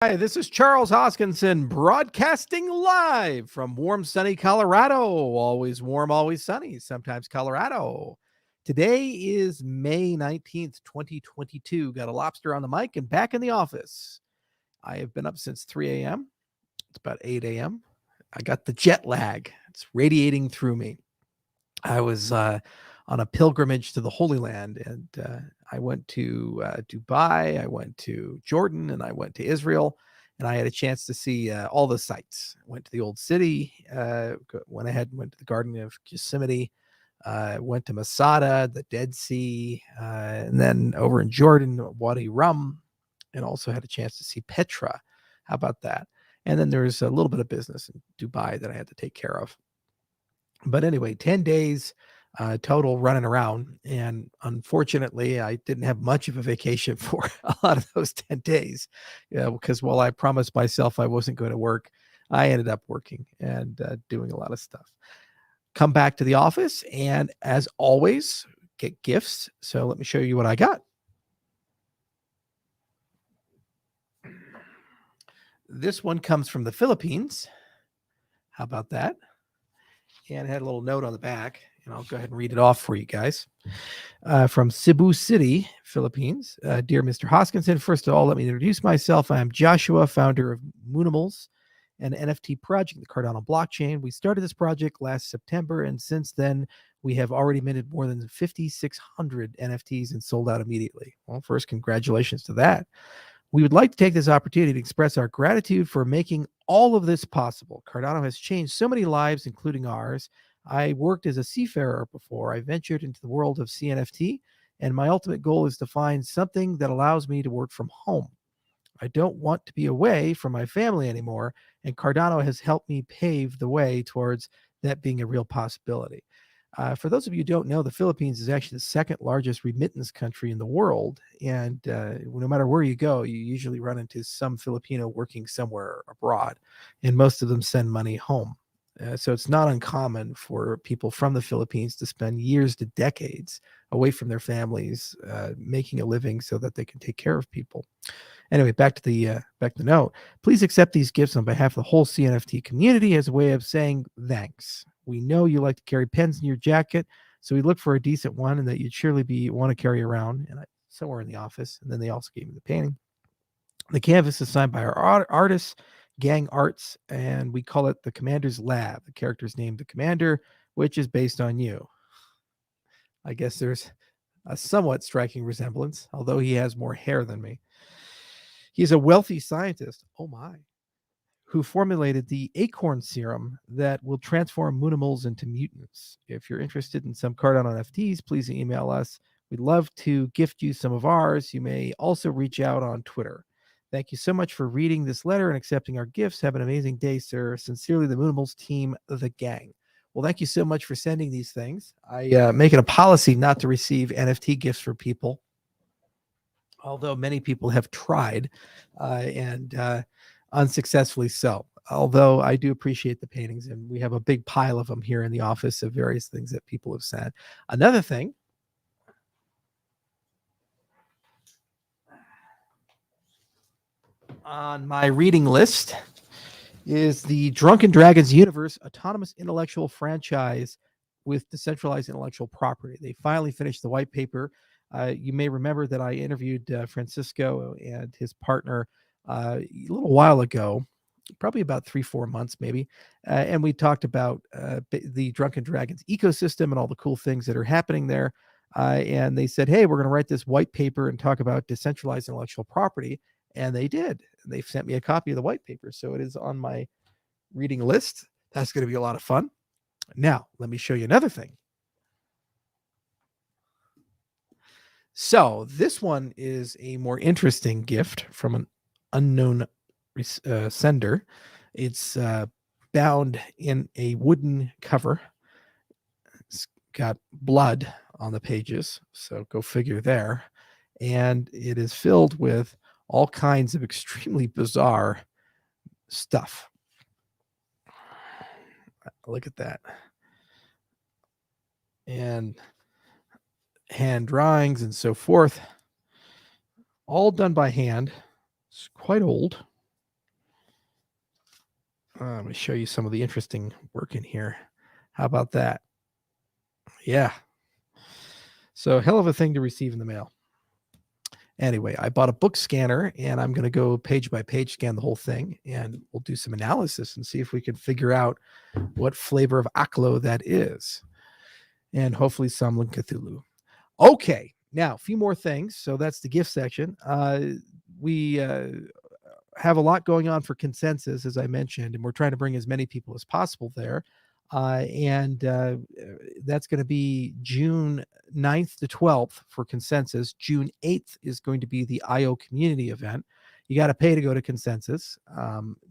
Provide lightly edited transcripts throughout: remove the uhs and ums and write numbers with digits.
Hi, this is Charles Hoskinson broadcasting live from warm, sunny Colorado. Always warm, always sunny, sometimes Colorado. Today is May 19th, 2022. Got a lobster on the mic and back in the office. I have been up since 3 a.m. It's about 8 a.m. I got the jet lag, it's radiating through me. I was on a pilgrimage to the Holy Land, and I went to Dubai, I went to Jordan, and I went to Israel, and I had a chance to see all the sites. Went to the old city, went ahead and went to the Garden of Gethsemane, went to Masada, the Dead Sea, and then over in Jordan, Wadi Rum, and also had a chance to see Petra. How about that? And then there's a little bit of business in Dubai that I had to take care of. But anyway, 10 days total running around. And unfortunately, I didn't have much of a vacation for a lot of those 10 days because while I promised myself I wasn't going to work, I ended up working and doing a lot of stuff. Come back to the office and, as always, get gifts. So let me show you what I got. This one comes from the Philippines. How about that? And it had a little note on the back, and I'll go ahead and read it off for you guys. From Cebu City, Philippines. Dear Mr. Hoskinson, first of all, let me introduce myself. I am Joshua, founder of Moonimals, an NFT project, the Cardano blockchain. We started this project last September, and since then, we have already minted more than 5,600 NFTs and sold out immediately. Well, first, congratulations to that. We would like to take this opportunity to express our gratitude for making all of this possible. Cardano has changed so many lives, including ours. I worked as a seafarer before. I ventured into the world of CNFT, and my ultimate goal is to find something that allows me to work from home. I don't want to be away from my family anymore, and Cardano has helped me pave the way towards that being a real possibility. For those of you who don't know, the Philippines is actually the second largest remittance country in the world. And no matter where you go, you usually run into some Filipino working somewhere abroad, and most of them send money home. So it's not uncommon for people from the Philippines to spend years to decades away from their families, making a living so that they can take care of people. Anyway, back to the note. Please accept these gifts on behalf of the whole CNFT community as a way of saying thanks. We know you like to carry pens in your jacket, so we look for a decent one and that you'd surely want to carry around and somewhere in the office. And then they also gave me the painting. The canvas is signed by our artists, Gang Arts, and we call it the Commander's Lab. The character's named the Commander, which is based on you. I guess there's a somewhat striking resemblance, although he has more hair than me. He's a wealthy scientist, oh my, who formulated the acorn serum that will transform Moonimals into mutants. If you're interested in some Cardano NFTs, please email us. We'd love to gift you some of ours. You may also reach out on Twitter. Thank you so much for reading this letter and accepting our gifts. Have an amazing day, sir. Sincerely, the Moonimals team, the gang. Well, thank you so much for sending these things. I make it a policy not to receive NFT gifts for people, although many people have tried and unsuccessfully so. Although I do appreciate the paintings, and we have a big pile of them here in the office of various things that people have sent. Another thing, on my reading list is the Drunken Dragons Universe Autonomous Intellectual Franchise with Decentralized Intellectual Property. They finally finished the white paper. You may remember that I interviewed Francisco and his partner a little while ago, probably about 3-4 months maybe, and we talked about the Drunken Dragons ecosystem and all the cool things that are happening there. And they said, hey, we're going to write this white paper and talk about decentralized intellectual property. And they did. They sent me a copy of the white paper, so it is on my reading list. That's going to be a lot of fun. Now, let me show you another thing. So this one is a more interesting gift from an unknown sender. It's bound in a wooden cover. It's got blood on the pages, so go figure there. And it is filled with all kinds of extremely bizarre stuff. Look at that. And hand drawings and so forth, all done by hand. It's quite old. Let me show you some of the interesting work in here. How about that? Yeah. So hell of a thing to receive in the mail. Anyway, I bought a book scanner and I'm going to go page by page scan the whole thing, and we'll do some analysis and see if we can figure out what flavor of Aklo that is, and hopefully Samlin Cthulhu. Okay, now a few more things. So that's the gift section. We have a lot going on for consensus, as I mentioned, and we're trying to bring as many people as possible there. And that's going to be June 9th to 12th for consensus. June 8th is going to be the IO community event. You got to pay to go to consensus.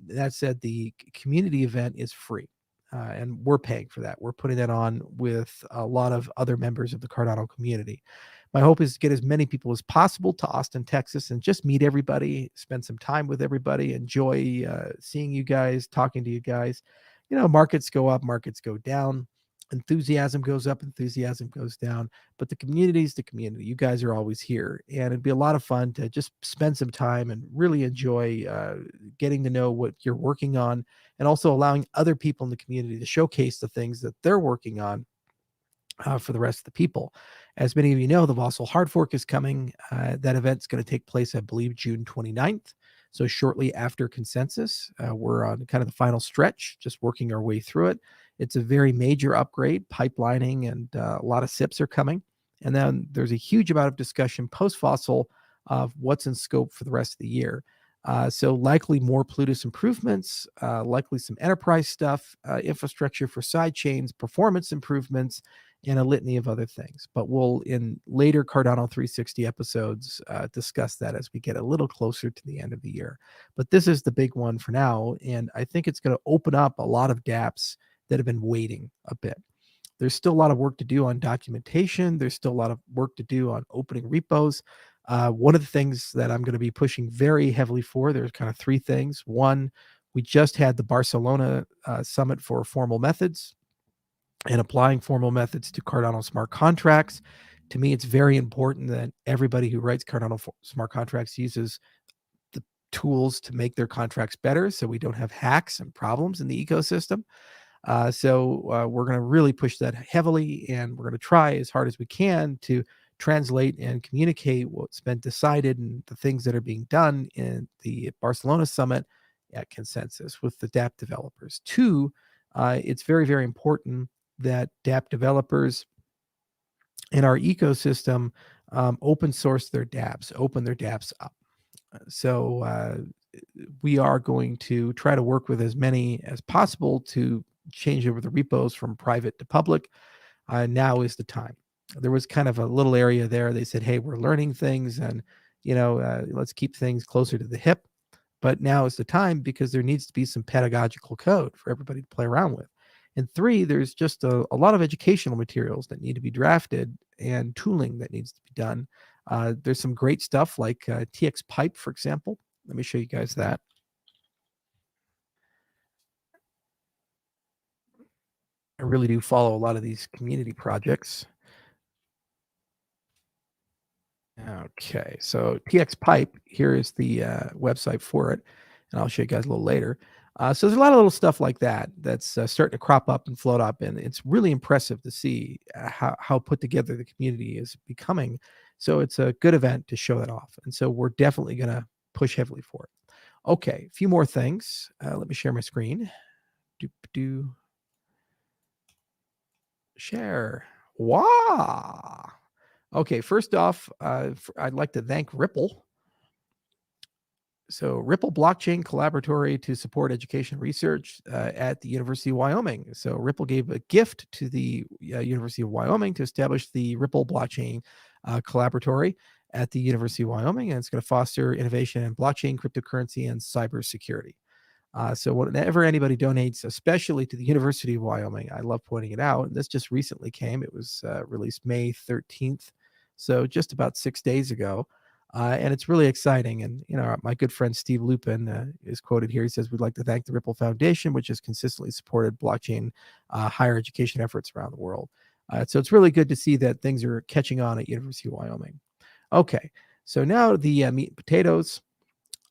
That said, the community event is free. And we're paying for that. We're putting that on with a lot of other members of the Cardano community. My hope is to get as many people as possible to Austin, Texas, and just meet everybody, spend some time with everybody, enjoy seeing you guys, talking to you guys. You know, markets go up, markets go down, enthusiasm goes up, enthusiasm goes down, but the community is the community. You guys are always here, and it'd be a lot of fun to just spend some time and really enjoy getting to know what you're working on, and also allowing other people in the community to showcase the things that they're working on for the rest of the people. As many of you know, the Vossel Hard Fork is coming. That event's going to take place, I believe, June 29th. So shortly after consensus, we're on kind of the final stretch, just working our way through it. It's a very major upgrade, pipelining, and a lot of SIPs are coming. And then there's a huge amount of discussion post-Fossil of what's in scope for the rest of the year. So likely more Plutus improvements, likely some enterprise stuff, infrastructure for side chains, performance improvements, and a litany of other things. But we'll, in later Cardano 360 episodes, discuss that as we get a little closer to the end of the year. But this is the big one for now, and I think it's going to open up a lot of dApps that have been waiting a bit. There's still a lot of work to do on documentation. There's still a lot of work to do on opening repos. One of the things that I'm going to be pushing very heavily for, there's kind of three things. One, we just had the Barcelona Summit for formal methods and applying formal methods to Cardano smart contracts. To me, it's very important that everybody who writes Cardano smart contracts uses the tools to make their contracts better so we don't have hacks and problems in the ecosystem. So we're going to really push that heavily, and we're going to try as hard as we can to translate and communicate what's been decided and the things that are being done in the Barcelona Summit at consensus with the dApp developers. Two, it's very, very important that dApp developers in our ecosystem open source their dApps, open their dApps up. So we are going to try to work with as many as possible to change over the repos from private to public. Now is the time. There was kind of a little area there. They said, hey, we're learning things, and let's keep things closer to the hip. But now is the time, because there needs to be some pedagogical code for everybody to play around with. And three, there's just a lot of educational materials that need to be drafted and tooling that needs to be done. There's some great stuff like TX Pipe, for example. Let me show you guys that. I really do follow a lot of these community projects. Okay, so TX Pipe, here is the website for it, and I'll show you guys a little later. So there's a lot of little stuff like that that's starting to crop up and float up, and it's really impressive to see how put together the community is becoming. So it's a good event to show that off, and so we're definitely going to push heavily for it. Okay, a few more things. Let me share my screen. Do share. Wow. Okay, first off, I'd like to thank Ripple. So Ripple Blockchain Collaboratory to support education research at the University of Wyoming. So Ripple gave a gift to the University of Wyoming to establish the Ripple Blockchain Collaboratory at the University of Wyoming, and it's going to foster innovation in blockchain, cryptocurrency, and cybersecurity. So whenever anybody donates, especially to the University of Wyoming, I love pointing it out. And this just recently came. It was released May 13th, so just about 6 days ago. And it's really exciting. And, my good friend Steve Lupin is quoted here. He says, we'd like to thank the Ripple Foundation, which has consistently supported blockchain higher education efforts around the world. So it's really good to see that things are catching on at University of Wyoming. Okay, so now the meat and potatoes.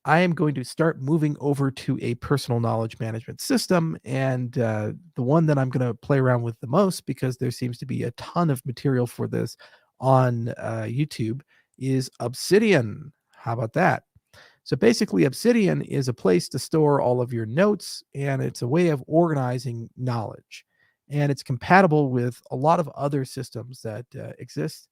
I am going to start moving over to a personal knowledge management system. And the one that I'm going to play around with the most, because there seems to be a ton of material for this on YouTube, is Obsidian. How about that? So basically, Obsidian is a place to store all of your notes, and it's a way of organizing knowledge. And it's compatible with a lot of other systems that exist.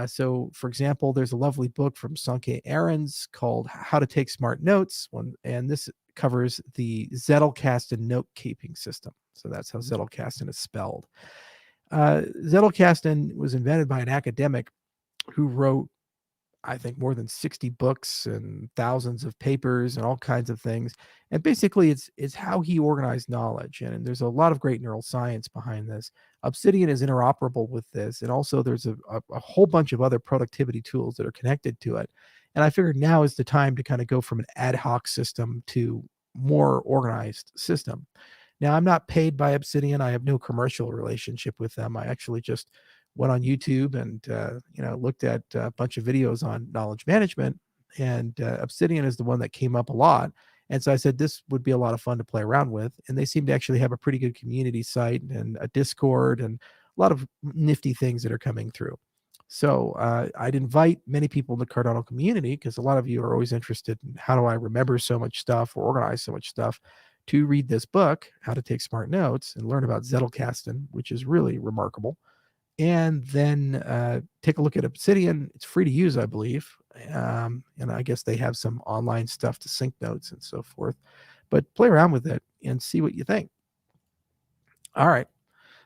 So, for example, there's a lovely book from Sankey Ahrens called How to Take Smart Notes, and this covers the Zettelkasten note-keeping system. So that's how Zettelkasten is spelled. Zettelkasten was invented by an academic who wrote, I think, more than 60 books and thousands of papers and all kinds of things. And basically, it's how he organized knowledge. And there's a lot of great neuroscience behind this. Obsidian is interoperable with this. And also, there's a whole bunch of other productivity tools that are connected to it. And I figured now is the time to kind of go from an ad hoc system to more organized system. Now, I'm not paid by Obsidian. I have no commercial relationship with them. I actually just went on YouTube and looked at a bunch of videos on knowledge management, and Obsidian is the one that came up a lot. And so I said this would be a lot of fun to play around with. And they seem to actually have a pretty good community site and a Discord and a lot of nifty things that are coming through. So I'd invite many people in the Cardano community, because a lot of you are always interested in how do I remember so much stuff or organize so much stuff, to read this book, How to Take Smart Notes, and learn about Zettelkasten, which is really remarkable. And then take a look at Obsidian. It's free to use, I believe. And I guess they have some online stuff to sync notes and so forth. But play around with it and see what you think. All right.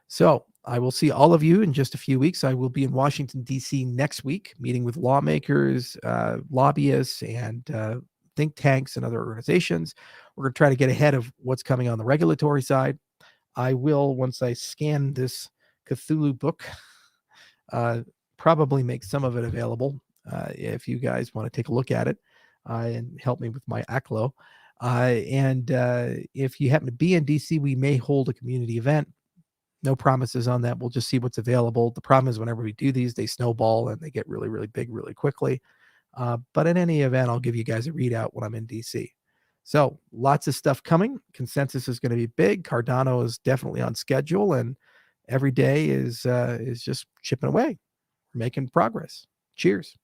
So I will see all of you in just a few weeks. I will be in Washington, D.C. next week, meeting with lawmakers, lobbyists, and think tanks and other organizations. We're going to try to get ahead of what's coming on the regulatory side. I will, once I scan this Cthulhu book, probably make some of it available if you guys want to take a look at it and help me with my ACLO. And if you happen to be in DC, we may hold a community event. No promises on that. We'll just see what's available. The problem is whenever we do these, they snowball and they get really, really big really quickly. But in any event, I'll give you guys a readout when I'm in DC. So lots of stuff coming. Consensus is going to be big. Cardano is definitely on schedule, and every day is just chipping away. We're making progress. Cheers.